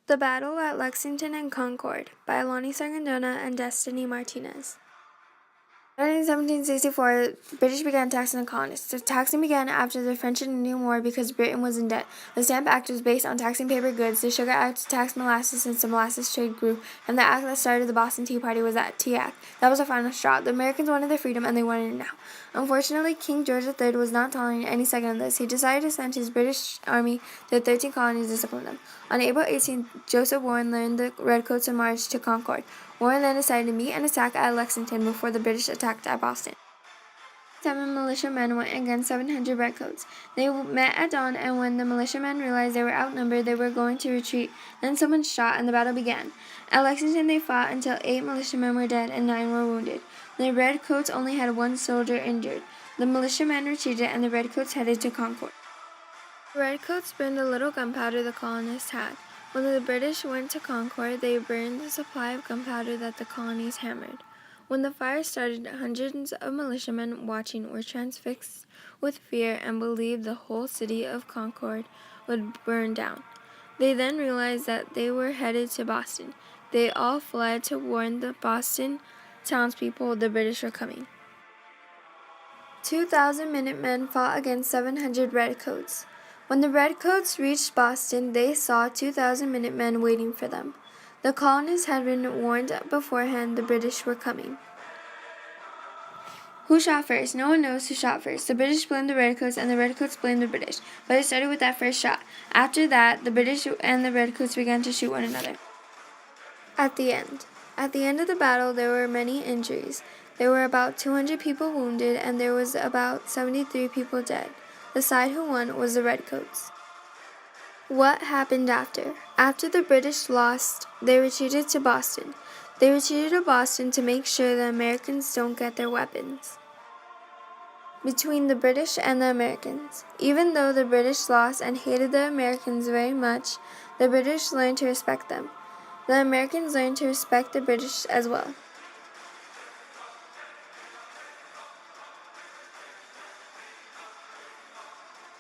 The Battle at Lexington and Concord by Alannys A and Destiny Martinez. In 1764, British began taxing the colonists. The taxing began after the French and Indian War because Britain was in debt. The Stamp Act was based on taxing paper goods. The Sugar Act taxed molasses since the molasses trade grew. And the act that started the Boston Tea Party was that Tea Act. That was the final straw. The Americans wanted their freedom, and they wanted it now. Unfortunately, King George III was not tolerating any second of this. He decided to send his British army to the 13 colonies to discipline them. On April 18th, Joseph Warren led the Redcoats to march to Concord. Warren then decided to meet and attack at Lexington before the British attacked at Boston. 7 militiamen went against 700 redcoats. They met at dawn, and when the militiamen realized they were outnumbered, they were going to retreat. Then someone shot, and the battle began. At Lexington, they fought until 8 militiamen were dead and 9 were wounded. The redcoats only had 1 soldier injured. The militiamen retreated, and the redcoats headed to Concord. The redcoats burned the little gunpowder the colonists had. When the British went to Concord, they burned the supply of gunpowder that the colonies hammered. When the fire started, hundreds of militiamen watching were transfixed with fear and believed the whole city of Concord would burn down. They then realized that they were headed to Boston. They all fled to warn the Boston townspeople the British were coming. 2,000 Minutemen fought against 700 redcoats. When the redcoats reached Boston, they saw 2,000 Minutemen waiting for them. The colonists had been warned beforehand the British were coming. Who shot first? No one knows who shot first. The British blamed the redcoats, and the redcoats blamed the British. But it started with that first shot. After that, the British and the redcoats began to shoot one another. At the end of the battle, there were many injuries. There were about 200 people wounded, and there was about 73 people dead. The side who won was the redcoats. What happened after? After the British lost, they retreated to Boston. They retreated to Boston to make sure the Americans don't get their weapons. Between the British and the Americans. Even though the British lost and hated the Americans very much, the British learned to respect them. The Americans learned to respect the British as well.